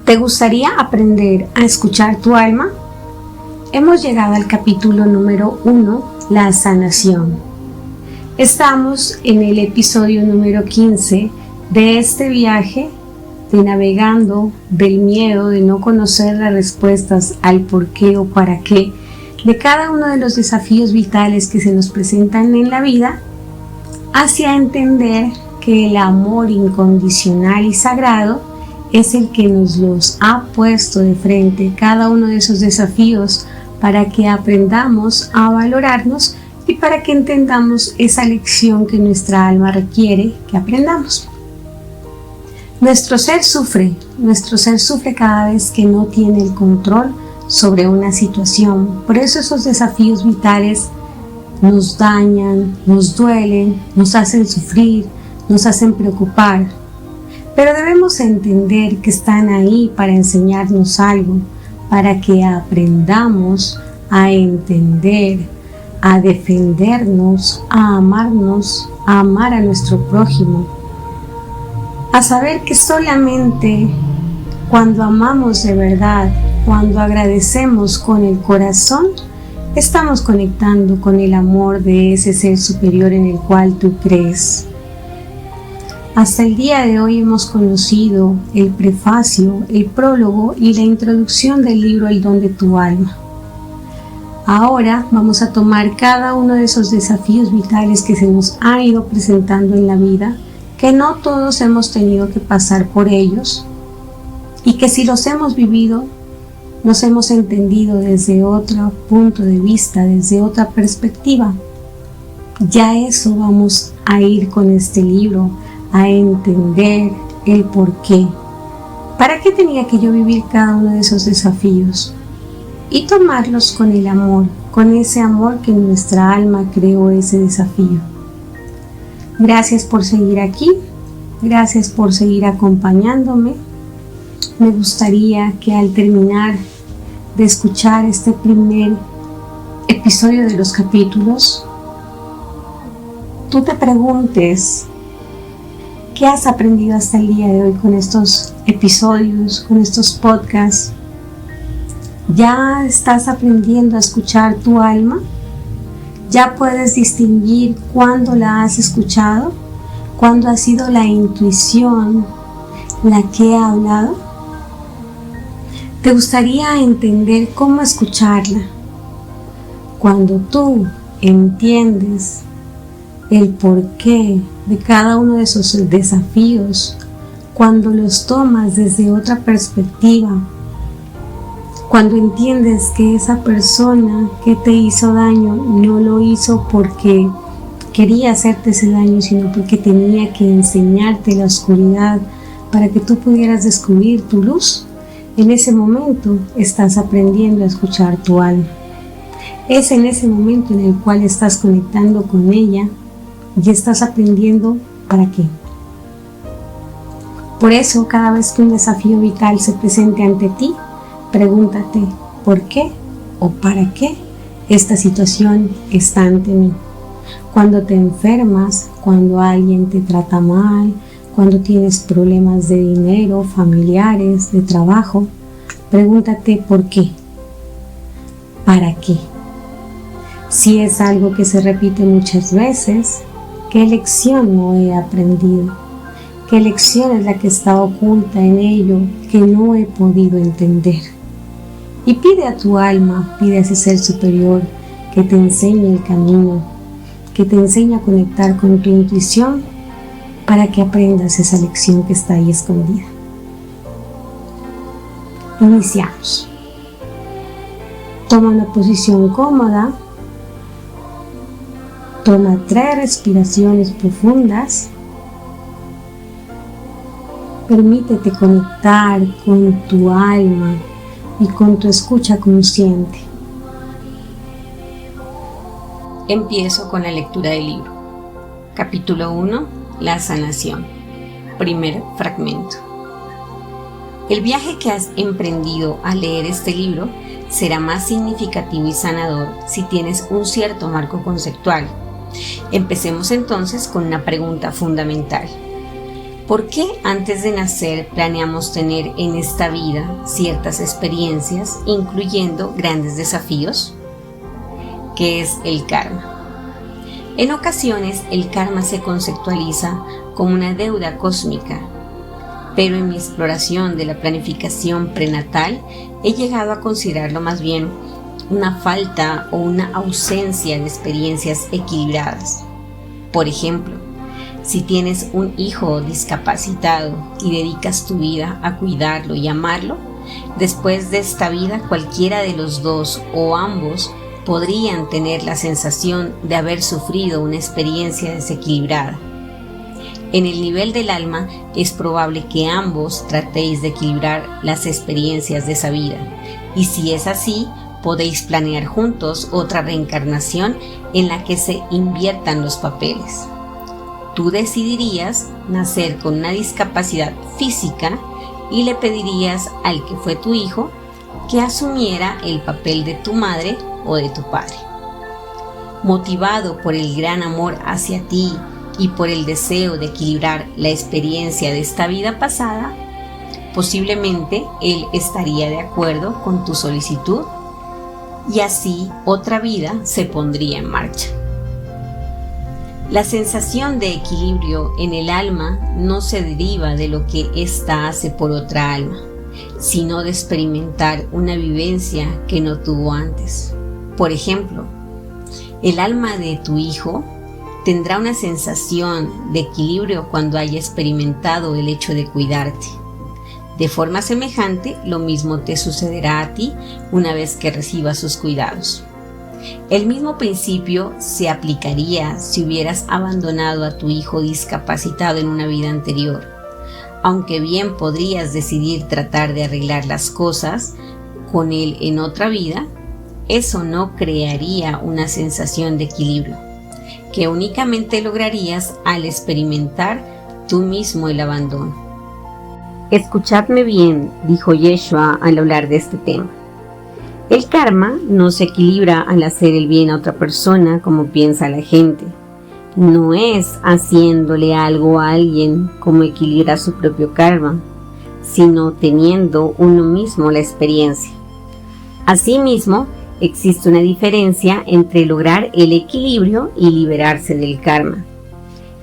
¿Te gustaría aprender a escuchar tu alma? Hemos llegado al capítulo número 1, la sanación. Estamos en el episodio número 15 de este viaje de navegando del miedo de no conocer las respuestas al por qué o para qué de cada uno de los desafíos vitales que se nos presentan en la vida, hacia entender que el amor incondicional y sagrado es el que nos los ha puesto de frente cada uno de esos desafíos para que aprendamos a valorarnos y para que entendamos esa lección que nuestra alma requiere que aprendamos. Nuestro ser sufre cada vez que no tiene el control sobre una situación. Por eso esos desafíos vitales nos dañan, nos duelen, nos hacen sufrir, nos hacen preocupar. Pero debemos entender que están ahí para enseñarnos algo, para que aprendamos a entender, a defendernos, a amarnos, a amar a nuestro prójimo, a saber que solamente cuando amamos de verdad, cuando agradecemos con el corazón, estamos conectando con el amor de ese ser superior en el cual tú crees. Hasta el día de hoy hemos conocido el prefacio, el prólogo y la introducción del libro El don de tu alma. Ahora vamos a tomar cada uno de esos desafíos vitales que se nos han ido presentando en la vida, que no todos hemos tenido que pasar por ellos y que si los hemos vivido, nos hemos entendido desde otro punto de vista, desde otra perspectiva. Ya eso vamos a ir con este libro, a entender el por qué. ¿Para qué tenía que yo vivir cada uno de esos desafíos? Y tomarlos con el amor, con ese amor que nuestra alma creó ese desafío. Gracias por seguir aquí, gracias por seguir acompañándome. Me gustaría que al terminar de escuchar este primer episodio de los capítulos, tú te preguntes ¿qué has aprendido hasta el día de hoy con estos episodios, con estos podcasts? ¿Ya estás aprendiendo a escuchar tu alma? ¿Ya puedes distinguir cuándo la has escuchado? ¿Cuándo ha sido la intuición la que ha hablado? ¿Te gustaría entender cómo escucharla? Cuando tú entiendes el porqué de cada uno de esos desafíos, cuando los tomas desde otra perspectiva, cuando entiendes que esa persona que te hizo daño no lo hizo porque quería hacerte ese daño, sino porque tenía que enseñarte la oscuridad para que tú pudieras descubrir tu luz, en ese momento estás aprendiendo a escuchar tu alma. Es en ese momento en el cual estás conectando con ella y estás aprendiendo para qué. Por eso, cada vez que un desafío vital se presente ante ti, pregúntate por qué o para qué esta situación está ante mí. Cuando te enfermas, cuando alguien te trata mal, cuando tienes problemas de dinero, familiares, de trabajo, pregúntate por qué, para qué. Si es algo que se repite muchas veces, ¿qué lección no he aprendido? ¿Qué lección es la que está oculta en ello que no he podido entender? Y pide a tu alma, pide a ese ser superior que te enseñe el camino, que te enseñe a conectar con tu intuición para que aprendas esa lección que está ahí escondida. Iniciamos. Toma una posición cómoda. Toma 3 respiraciones profundas. Permítete conectar con tu alma y con tu escucha consciente. Empiezo con la lectura del libro. Capítulo 1, la sanación. Primer fragmento. El viaje que has emprendido al leer este libro será más significativo y sanador si tienes un cierto marco conceptual. Empecemos entonces con una pregunta fundamental. ¿Por qué antes de nacer planeamos tener en esta vida ciertas experiencias, incluyendo grandes desafíos? ¿Qué es el karma? En ocasiones el karma se conceptualiza como una deuda cósmica, pero en mi exploración de la planificación prenatal he llegado a considerarlo más bien una falta o una ausencia de experiencias equilibradas. Por ejemplo, si tienes un hijo discapacitado y dedicas tu vida a cuidarlo y amarlo, después de esta vida cualquiera de los dos o ambos podrían tener la sensación de haber sufrido una experiencia desequilibrada. En el nivel del alma es probable que ambos tratéis de equilibrar las experiencias de esa vida, y si es así, podéis planear juntos otra reencarnación en la que se inviertan los papeles. Tú decidirías nacer con una discapacidad física y le pedirías al que fue tu hijo que asumiera el papel de tu madre o de tu padre. Motivado por el gran amor hacia ti y por el deseo de equilibrar la experiencia de esta vida pasada, posiblemente él estaría de acuerdo con tu solicitud y así otra vida se pondría en marcha. La sensación de equilibrio en el alma no se deriva de lo que ésta hace por otra alma, sino de experimentar una vivencia que no tuvo antes. Por ejemplo, el alma de tu hijo tendrá una sensación de equilibrio cuando haya experimentado el hecho de cuidarte. De forma semejante, lo mismo te sucederá a ti una vez que recibas sus cuidados. El mismo principio se aplicaría si hubieras abandonado a tu hijo discapacitado en una vida anterior. Aunque bien podrías decidir tratar de arreglar las cosas con él en otra vida, eso no crearía una sensación de equilibrio, que únicamente lograrías al experimentar tú mismo el abandono. Escuchadme bien, dijo Yeshua al hablar de este tema. El karma no se equilibra al hacer el bien a otra persona como piensa la gente. No es haciéndole algo a alguien como equilibra su propio karma, sino teniendo uno mismo la experiencia. Asimismo, existe una diferencia entre lograr el equilibrio y liberarse del karma.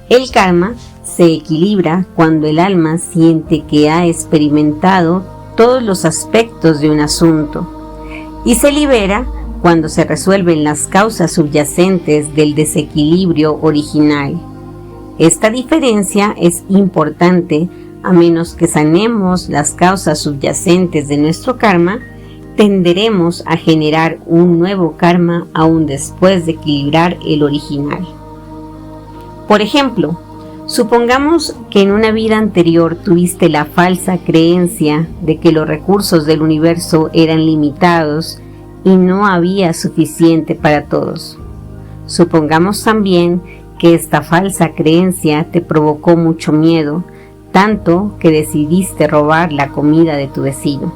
El karma se equilibra cuando el alma siente que ha experimentado todos los aspectos de un asunto y se libera cuando se resuelven las causas subyacentes del desequilibrio original. Esta diferencia es importante a menos que sanemos las causas subyacentes de nuestro karma. Tenderemos a generar un nuevo karma aún después de equilibrar el original. Por ejemplo, supongamos que en una vida anterior tuviste la falsa creencia de que los recursos del universo eran limitados y no había suficiente para todos. Supongamos también que esta falsa creencia te provocó mucho miedo, tanto que decidiste robar la comida de tu vecino.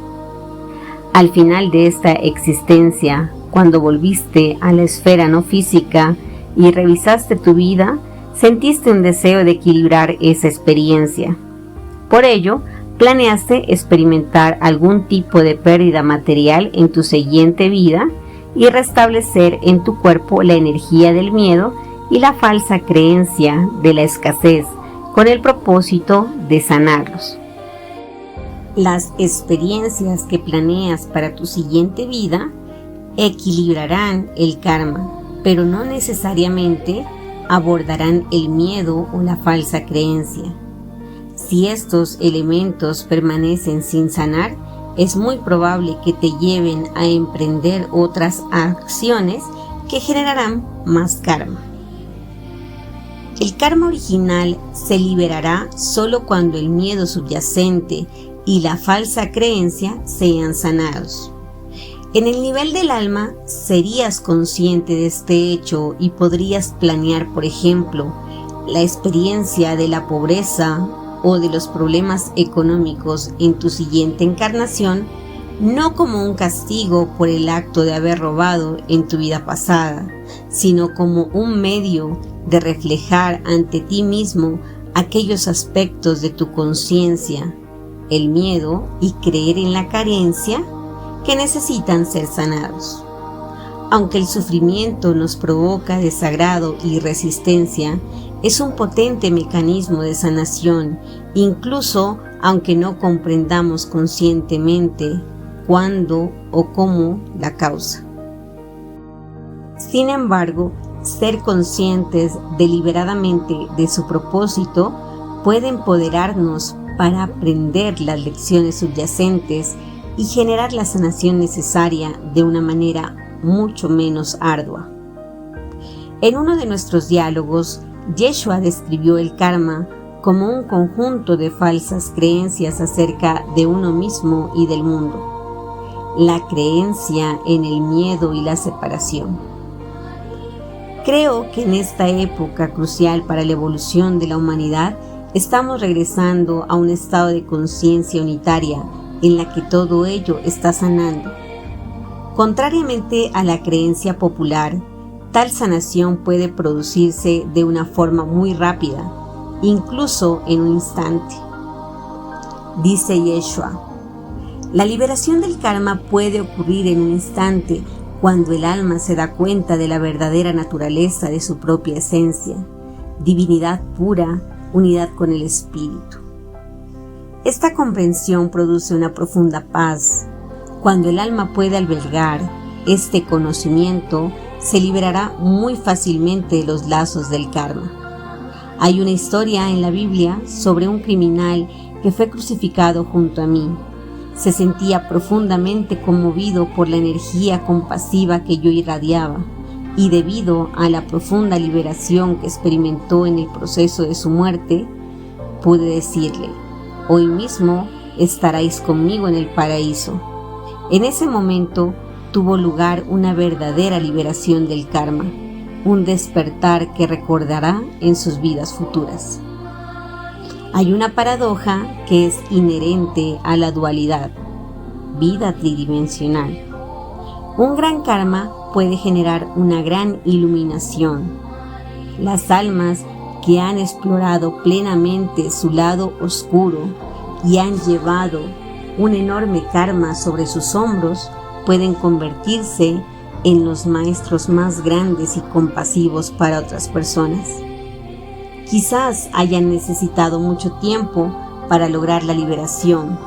Al final de esta existencia, cuando volviste a la esfera no física y revisaste tu vida, sentiste un deseo de equilibrar esa experiencia. Por ello, planeaste experimentar algún tipo de pérdida material en tu siguiente vida y restablecer en tu cuerpo la energía del miedo y la falsa creencia de la escasez, con el propósito de sanarlos. Las experiencias que planeas para tu siguiente vida equilibrarán el karma, pero no necesariamente abordarán el miedo o la falsa creencia. Si estos elementos permanecen sin sanar, es muy probable que te lleven a emprender otras acciones que generarán más karma. El karma original se liberará solo cuando el miedo subyacente y la falsa creencia sean sanados. En el nivel del alma serías consciente de este hecho y podrías planear, por ejemplo, la experiencia de la pobreza o de los problemas económicos en tu siguiente encarnación, no como un castigo por el acto de haber robado en tu vida pasada, sino como un medio de reflejar ante ti mismo aquellos aspectos de tu conciencia, el miedo y creer en la carencia que necesitan ser sanados. Aunque el sufrimiento nos provoca desagrado y resistencia, es un potente mecanismo de sanación, incluso aunque no comprendamos conscientemente cuándo o cómo la causa. Sin embargo, ser conscientes deliberadamente de su propósito puede empoderarnos para aprender las lecciones subyacentes y generar la sanación necesaria de una manera mucho menos ardua. En uno de nuestros diálogos, Yeshua describió el karma como un conjunto de falsas creencias acerca de uno mismo y del mundo, la creencia en el miedo y la separación. Creo que en esta época crucial para la evolución de la humanidad, estamos regresando a un estado de conciencia unitaria en la que todo ello está sanando. Contrariamente a la creencia popular, tal sanación puede producirse de una forma muy rápida, incluso en un instante. Dice Yeshua, la liberación del karma puede ocurrir en un instante cuando el alma se da cuenta de la verdadera naturaleza de su propia esencia, divinidad pura, unidad con el espíritu. Esta comprensión produce una profunda paz. Cuando el alma puede albergar este conocimiento, se liberará muy fácilmente de los lazos del karma. Hay una historia en la Biblia sobre un criminal que fue crucificado junto a mí. Se sentía profundamente conmovido por la energía compasiva que yo irradiaba, y debido a la profunda liberación que experimentó en el proceso de su muerte, pude decirle, hoy mismo estaréis conmigo en el paraíso. En ese momento tuvo lugar una verdadera liberación del karma, un despertar que recordará en sus vidas futuras. Hay una paradoja que es inherente a la dualidad, vida tridimensional. Un gran karma puede generar una gran iluminación. Las almas que han explorado plenamente su lado oscuro y han llevado un enorme karma sobre sus hombros pueden convertirse en los maestros más grandes y compasivos para otras personas. Quizás hayan necesitado mucho tiempo para lograr la liberación,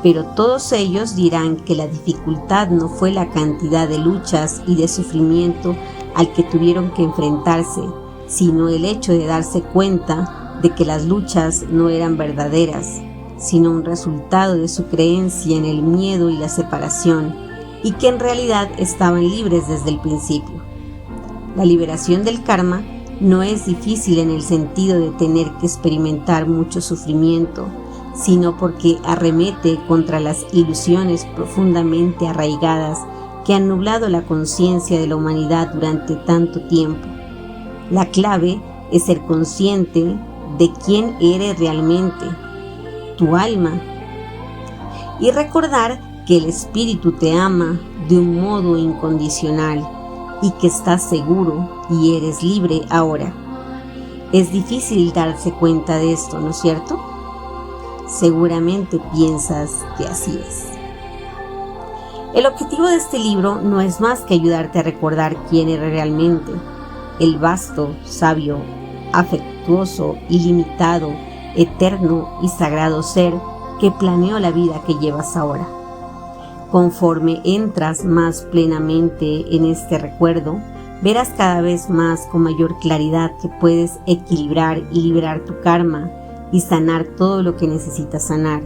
pero todos ellos dirán que la dificultad no fue la cantidad de luchas y de sufrimiento al que tuvieron que enfrentarse, sino el hecho de darse cuenta de que las luchas no eran verdaderas, sino un resultado de su creencia en el miedo y la separación, y que en realidad estaban libres desde el principio. La liberación del karma no es difícil en el sentido de tener que experimentar mucho sufrimiento, sino porque arremete contra las ilusiones profundamente arraigadas que han nublado la conciencia de la humanidad durante tanto tiempo. La clave es ser consciente de quién eres realmente, tu alma, y recordar que el espíritu te ama de un modo incondicional y que estás seguro y eres libre ahora. Es difícil darse cuenta de esto, ¿no es cierto? Seguramente piensas que así es. El objetivo de este libro no es más que ayudarte a recordar quién eres realmente, el vasto, sabio, afectuoso, ilimitado, eterno y sagrado ser que planeó la vida que llevas ahora. Conforme entras más plenamente en este recuerdo, verás cada vez más con mayor claridad que puedes equilibrar y liberar tu karma y sanar todo lo que necesitas sanar.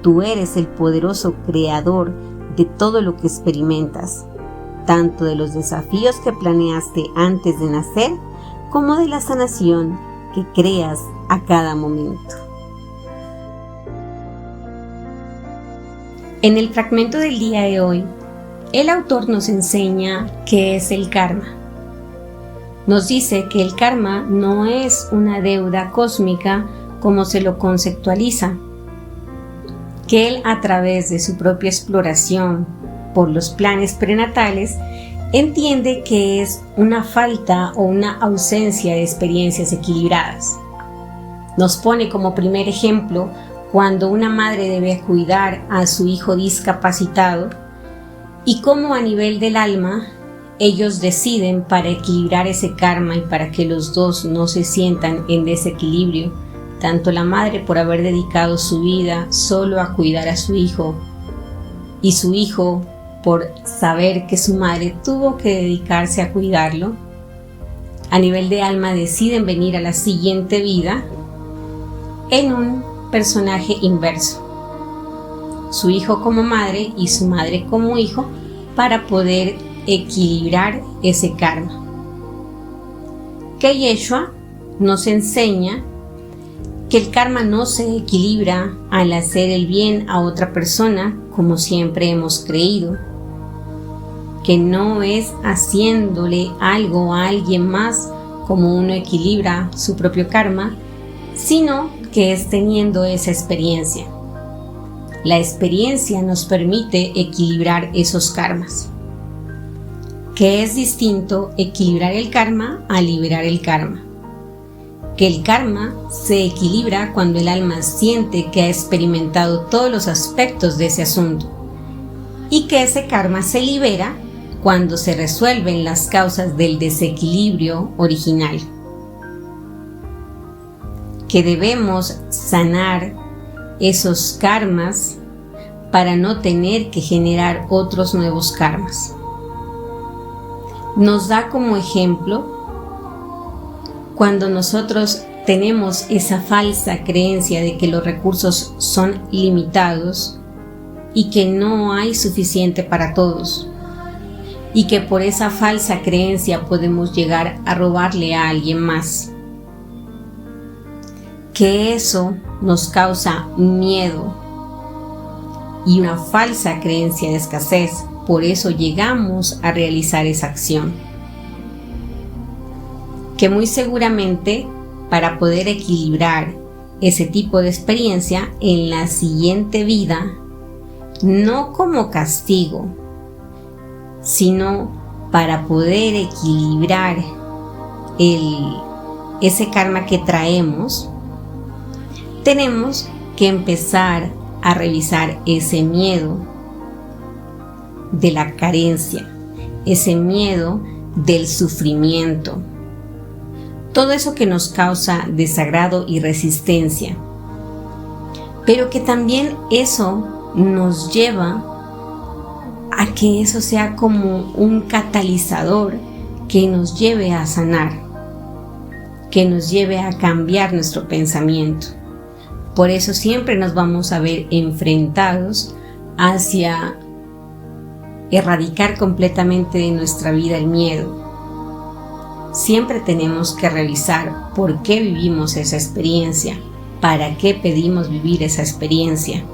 Tú eres el poderoso creador de todo lo que experimentas, tanto de los desafíos que planeaste antes de nacer, como de la sanación que creas a cada momento. En el fragmento del día de hoy, el autor nos enseña qué es el karma. Nos dice que el karma no es una deuda cósmica como se lo conceptualiza, que él, a través de su propia exploración por los planes prenatales, entiende que es una falta o una ausencia de experiencias equilibradas. nos pone como primer ejemplo cuando una madre debe cuidar a su hijo discapacitado y cómo a nivel del alma ellos deciden, para equilibrar ese karma y para que los dos no se sientan en desequilibrio, tanto la madre por haber dedicado su vida solo a cuidar a su hijo y su hijo por saber que su madre tuvo que dedicarse a cuidarlo, a nivel de alma deciden venir a la siguiente vida en un personaje inverso, su hijo como madre y su madre como hijo, para poder equilibrar ese karma. Que Yeshua nos enseña que el karma no se equilibra al hacer el bien a otra persona, como siempre hemos creído, que no es haciéndole algo a alguien más como uno equilibra su propio karma, sino que es teniendo esa experiencia. La experiencia nos permite equilibrar esos karmas. Que es distinto equilibrar el karma a liberar el karma. Que el karma se equilibra cuando el alma siente que ha experimentado todos los aspectos de ese asunto, y que ese karma se libera cuando se resuelven las causas del desequilibrio original. Que debemos sanar esos karmas para no tener que generar otros nuevos karmas. Nos da como ejemplo cuando nosotros tenemos esa falsa creencia de que los recursos son limitados y que no hay suficiente para todos, y que por esa falsa creencia podemos llegar a robarle a alguien más. Que eso nos causa miedo y una falsa creencia de escasez. Por eso llegamos a realizar esa acción. Que muy seguramente, para poder equilibrar ese tipo de experiencia en la siguiente vida, no como castigo, sino para poder equilibrar ese karma que traemos, tenemos que empezar a revisar ese miedo de la carencia, ese miedo del sufrimiento, todo eso que nos causa desagrado y resistencia, pero que también eso nos lleva a que eso sea como un catalizador que nos lleve a sanar, que nos lleve a cambiar nuestro pensamiento. Por eso siempre nos vamos a ver enfrentados hacia erradicar completamente de nuestra vida el miedo. Siempre tenemos que revisar por qué vivimos esa experiencia, para qué pedimos vivir esa experiencia.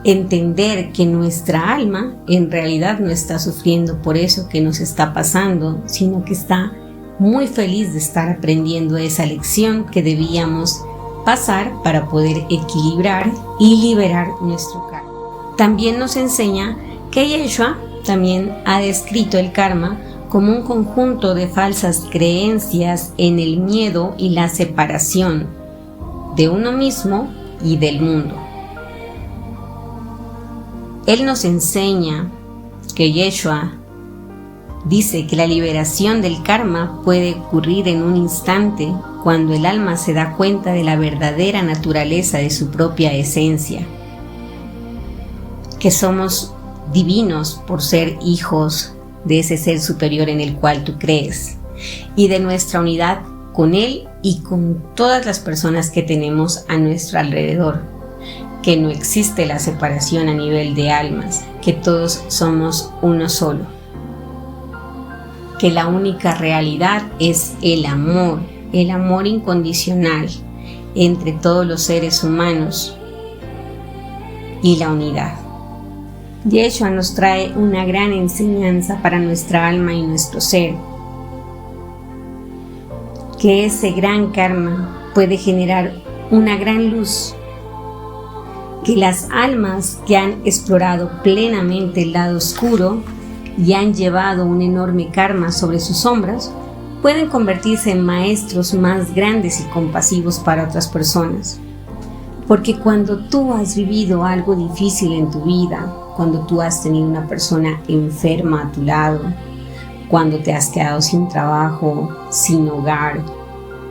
Entender que nuestra alma en realidad no está sufriendo por eso que nos está pasando, sino que está muy feliz de estar aprendiendo esa lección que debíamos pasar para poder equilibrar y liberar nuestro karma. También nos enseña que Yeshua también ha descrito el karma como un conjunto de falsas creencias en el miedo y la separación de uno mismo y del mundo. Él nos enseña que Yeshua dice que la liberación del karma puede ocurrir en un instante cuando el alma se da cuenta de la verdadera naturaleza de su propia esencia, que somos divinos por ser hijos de ese ser superior en el cual tú crees, y de nuestra unidad con Él y con todas las personas que tenemos a nuestro alrededor, que no existe la separación a nivel de almas, que todos somos uno solo, que la única realidad es el amor incondicional entre todos los seres humanos y la unidad. Yeshua nos trae una gran enseñanza para nuestra alma y nuestro ser, que ese gran karma puede generar una gran luz, que las almas que han explorado plenamente el lado oscuro y han llevado un enorme karma sobre sus sombras pueden convertirse en maestros más grandes y compasivos para otras personas. Porque cuando tú has vivido algo difícil en tu vida, cuando tú has tenido una persona enferma a tu lado, cuando te has quedado sin trabajo, sin hogar,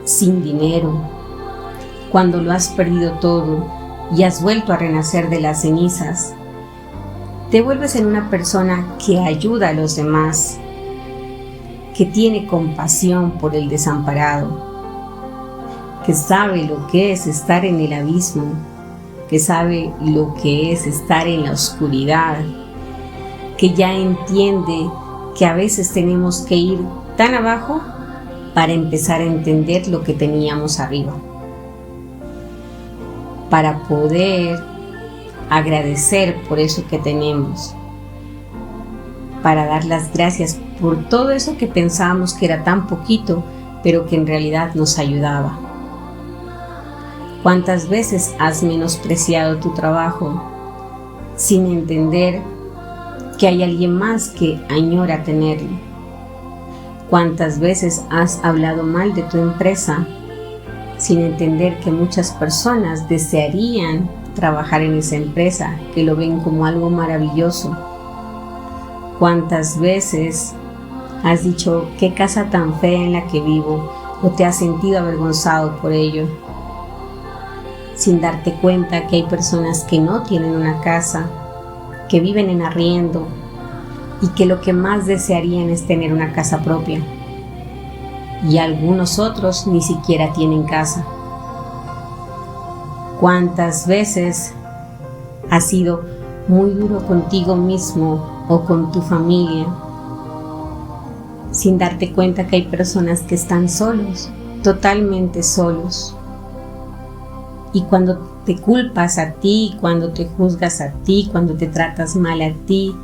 sin dinero, cuando lo has perdido todo y has vuelto a renacer de las cenizas, te vuelves en una persona que ayuda a los demás, que tiene compasión por el desamparado, que sabe lo que es estar en el abismo, que sabe lo que es estar en la oscuridad, que ya entiende que a veces tenemos que ir tan abajo para empezar a entender lo que teníamos arriba, para poder agradecer por eso que tenemos, para dar las gracias por todo eso que pensábamos que era tan poquito, pero que en realidad nos ayudaba. ¿Cuántas veces has menospreciado tu trabajo sin entender que hay alguien más que añora tenerlo? ¿Cuántas veces has hablado mal de tu empresa sin entender que muchas personas desearían trabajar en esa empresa, que lo ven como algo maravilloso? ¿Cuántas veces has dicho qué casa tan fea en la que vivo o te has sentido avergonzado por ello, sin darte cuenta que hay personas que no tienen una casa, que viven en arriendo y que lo que más desearían es tener una casa propia? Y algunos otros ni siquiera tienen casa. ¿Cuántas veces has sido muy duro contigo mismo o con tu familia, sin darte cuenta que hay personas que están solos, totalmente solos? Y cuando te culpas a ti, cuando te juzgas a ti, cuando te tratas mal a ti,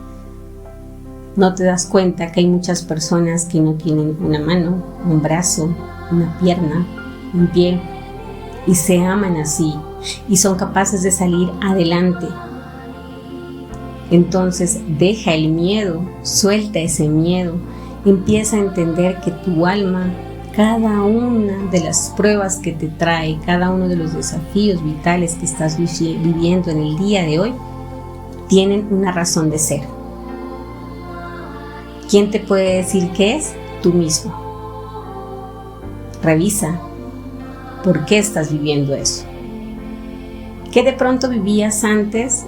no te das cuenta que hay muchas personas que no tienen una mano, un brazo, una pierna, un pie, y se aman así y son capaces de salir adelante. Entonces deja el miedo, suelta ese miedo, empieza a entender que tu alma, cada una de las pruebas que te trae, cada uno de los desafíos vitales que estás viviendo en el día de hoy, tienen una razón de ser. ¿Quién te puede decir qué es? Tú mismo. Revisa por qué estás viviendo eso. ¿Qué de pronto vivías antes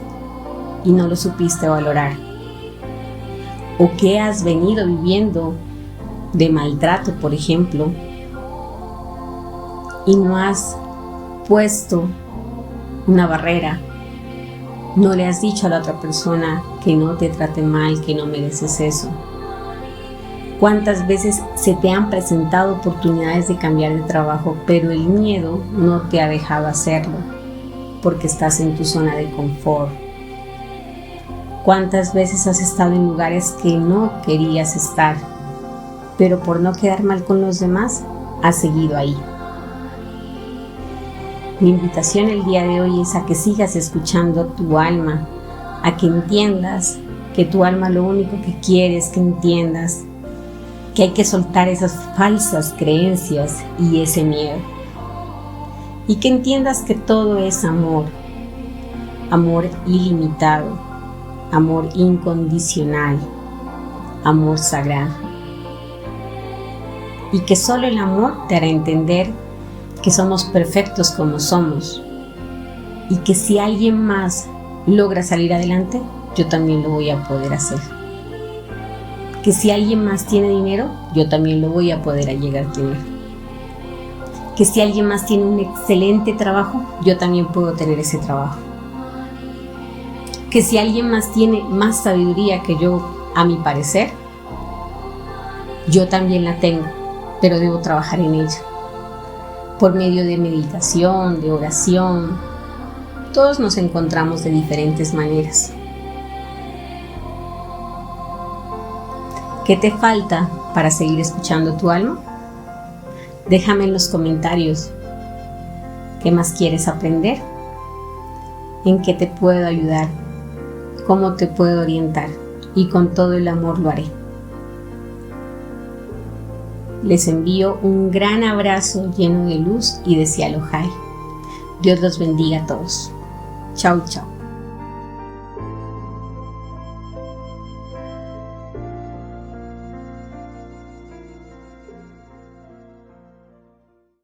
y no lo supiste valorar? ¿O qué has venido viviendo de maltrato, por ejemplo, y no has puesto una barrera? No le has dicho a la otra persona que no te trate mal, que no mereces eso. ¿Cuántas veces se te han presentado oportunidades de cambiar de trabajo, pero el miedo no te ha dejado hacerlo porque estás en tu zona de confort? ¿Cuántas veces has estado en lugares que no querías estar, pero por no quedar mal con los demás, has seguido ahí? Mi invitación el día de hoy es a que sigas escuchando tu alma, a que entiendas que tu alma lo único que quiere es que entiendas que hay que soltar esas falsas creencias y ese miedo. Y que entiendas que todo es amor, amor ilimitado, amor incondicional, amor sagrado. Y que solo el amor te hará entender que somos perfectos como somos. Y que si alguien más logra salir adelante, yo también lo voy a poder hacer. Que si alguien más tiene dinero, yo también lo voy a poder llegar a tener. Que si alguien más tiene un excelente trabajo, yo también puedo tener ese trabajo. Que si alguien más tiene más sabiduría que yo, a mi parecer, yo también la tengo, pero debo trabajar en ella. Por medio de meditación, de oración, todos nos encontramos de diferentes maneras. ¿Qué te falta para seguir escuchando tu alma? Déjame en los comentarios qué más quieres aprender, en qué te puedo ayudar, cómo te puedo orientar, y con todo el amor lo haré. Les envío un gran abrazo lleno de luz y de Cielo High. Dios los bendiga a todos. Chao, chao.